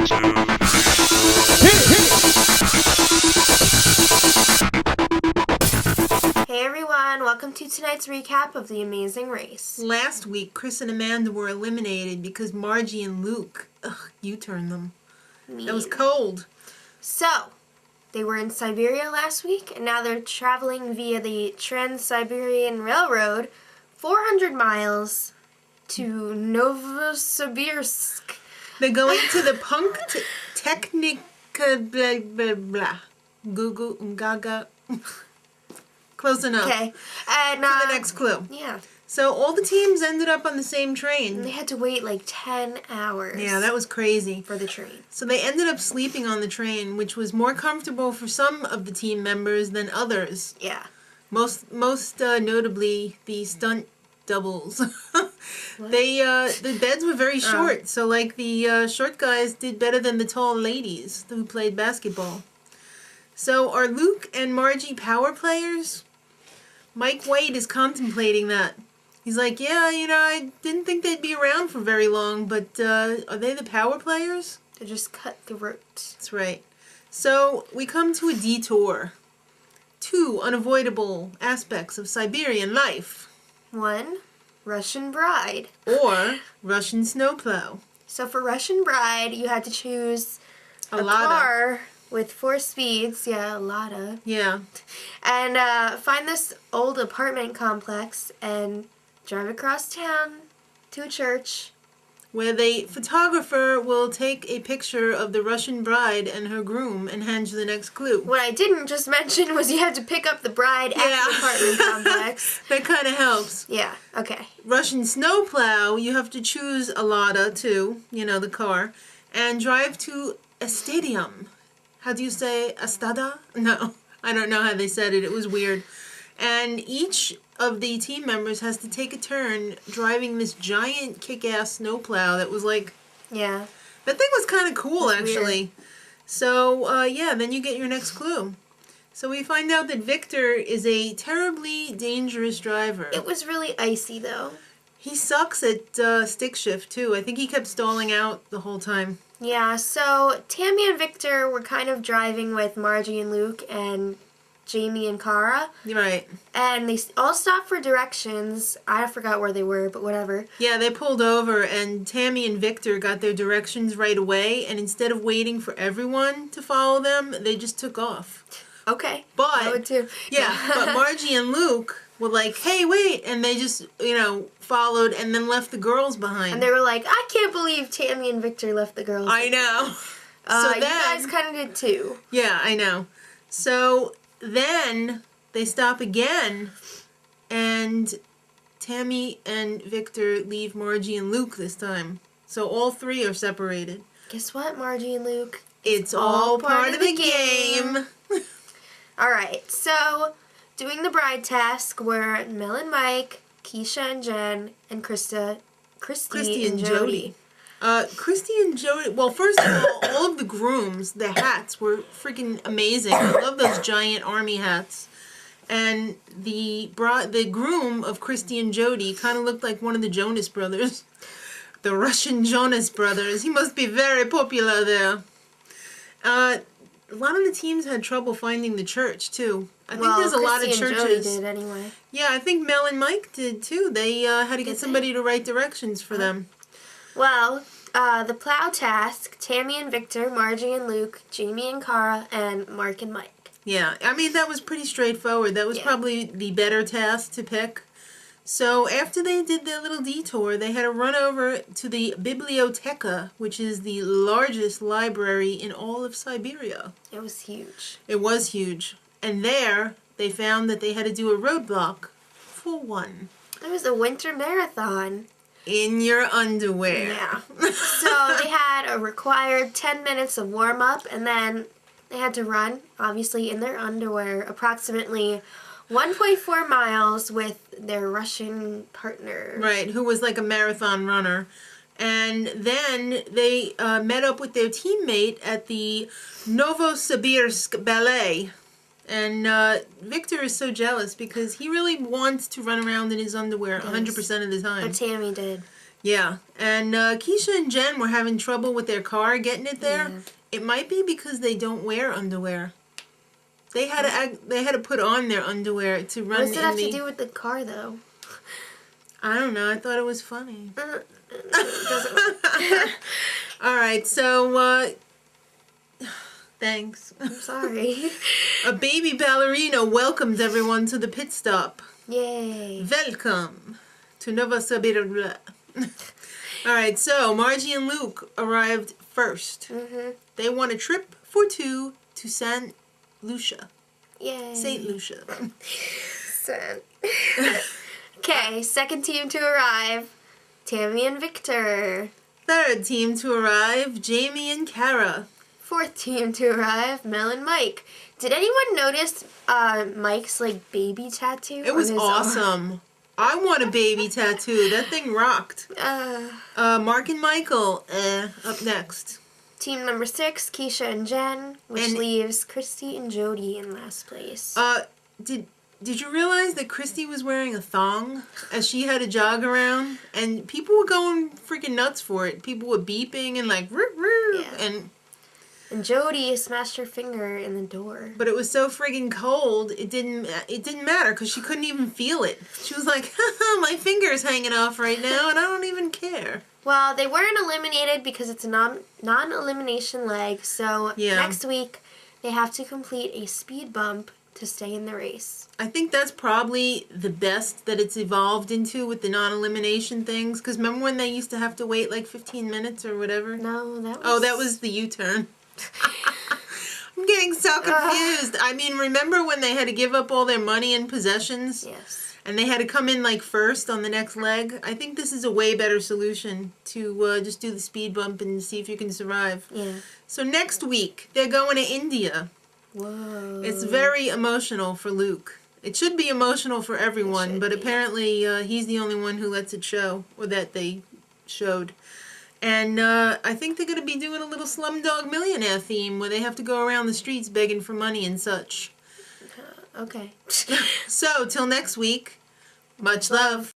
Hey everyone, welcome to tonight's recap of The Amazing Race. Last week, Kris and Amanda were eliminated because Margie and Luke, you turned them. Mean. That was cold. So, they were in Siberia last week, and now they're traveling via the Trans-Siberian Railroad 400 miles to Novosibirsk. They're going to the Punkt Tehnichesskogo blah blah blah. Google Gaga. Close enough. Okay. And for the next clue. Yeah. So all the teams ended up on the same train. And they had to wait like 10 hours. Yeah, that was crazy. For the train. So they ended up sleeping on the train, which was more comfortable for some of the team members than others. Yeah. Most notably the stunt doubles. The beds were very short, so like the short guys did better than the tall ladies who played basketball. So are Luke and Margie power players? Mike White is contemplating that. He's like, yeah, I didn't think they'd be around for very long, but are they the power players? They're just cutthroat. That's right. So we come to a detour. 2 unavoidable aspects of Siberian life. 1, Russian bride. Or Russian snowplow. So for Russian bride, you had to choose a Lada. car with 4 speeds. Yeah, a Lada. Yeah. And find this old apartment complex and drive across town to a church. Where the photographer will take a picture of the Russian bride and her groom and hand you the next clue. What I didn't just mention was you had to pick up the bride at the apartment complex. That kind of helps. Yeah, okay. Russian snowplow, you have to choose a Lada too, the car, and drive to a stadium. How do you say Astada? No, I don't know how they said it. It was weird. And each of the team members has to take a turn driving this giant kick-ass snowplow that was like... Yeah. That thing was kind of cool, actually. Weird. So, then you get your next clue. So we find out that Victor is a terribly dangerous driver. It was really icy, though. He sucks at stick shift, too. I think he kept stalling out the whole time. Yeah, so Tammy and Victor were kind of driving with Margie and Luke and Jaime and Cara. Right. And they all stopped for directions. I forgot where they were, but whatever. Yeah, they pulled over, and Tammy and Victor got their directions right away, and instead of waiting for everyone to follow them, they just took off. Okay. But, I would too. Yeah, but Margie and Luke were like, hey, wait, and they just, followed and then left the girls behind. And they were like, I can't believe Tammy and Victor left the girls I know. So you guys kind of did too. Yeah, I know. So then they stop again, and Tammy and Victor leave Margie and Luke this time. So all 3 are separated. Guess what, Margie and Luke? It's all part of the game. Alright, so doing the bride task were Mel Mike, Kisha Jen, and Christie and Jodi. Christie and Jodi, well, first of all of the grooms, the hats were freaking amazing. I love those giant army hats. And the groom of Christie and Jodi kind of looked like one of the Jonas brothers. The Russian Jonas brothers. He must be very popular there. A lot of the teams had trouble finding the church, too. I think there's a lot of churches. And Jodi did anyway. Yeah, I think Mel and Mike did, too. They had to get somebody to write directions for them. Well, the plow task, Tammy and Victor, Margie and Luke, Jaime and Cara, and Mark and Mike. Yeah, I mean, that was pretty straightforward. That was probably the better task to pick. So after they did their little detour, they had to run over to the Bibliotekah, which is the largest library in all of Siberia. It was huge. It was huge. And there, they found that they had to do a roadblock for 1. It was a winter marathon. In your underwear. Yeah. So they had a required 10 minutes of warm-up, and then they had to run, obviously in their underwear, approximately 1.4 miles with their Russian partner. Right, who was like a marathon runner. And then they met up with their teammate at the Novosibirsk Ballet. And Victor is so jealous because he really wants to run around in his underwear 100% of the time. But Tammy did. Yeah, and Kisha and Jen were having trouble with their car getting it there. Yeah. It might be because they don't wear underwear. They had to put on their underwear to run. What does it have to do with the car, though? I don't know. I thought it was funny. It doesn't. All right, so thanks. I'm sorry. A baby ballerina welcomed everyone to the pit stop. Yay. Welcome to Novosibirsk. All right, so Margie and Luke arrived first. Mm-hmm. They won a trip for two to St. Lucia. Yay. St. Lucia. Sad. Okay, second team to arrive, Tammy and Victor. Third team to arrive, Jaime and Cara. Fourth team to arrive, Mel and Mike. Did anyone notice Mike's like baby tattoo? It was on his arm? awesome. I want a baby tattoo. That thing rocked. Mark and Michael, up next. Team number 6, Kisha and Jen, which leaves Christie and Jodi in last place. Did you realize that Christie was wearing a thong as she had to jog around? And people were going freaking nuts for it. People were beeping and like, roo, roo, Yeah. And Jodi smashed her finger in the door. But it was so friggin' cold, it didn't matter because she couldn't even feel it. She was like, haha, my finger's hanging off right now and I don't even care. Well, they weren't eliminated because it's a non-elimination leg, so next week they have to complete a speed bump to stay in the race. I think that's probably the best that it's evolved into with the non-elimination things. Because remember when they used to have to wait like 15 minutes or whatever? No, that was... Oh, that was the U-turn. I'm getting so confused. I mean, remember when they had to give up all their money and possessions? Yes. And they had to come in like first on the next leg? I think this is a way better solution to just do the speed bump and see if you can survive. Yeah. So next week, they're going to India. Whoa. It's very emotional for Luke. It should be emotional for everyone, but apparently he's the only one who lets it show, or that they showed. And I think they're going to be doing a little Slumdog Millionaire theme where they have to go around the streets begging for money and such. Okay. So, till next week, much love.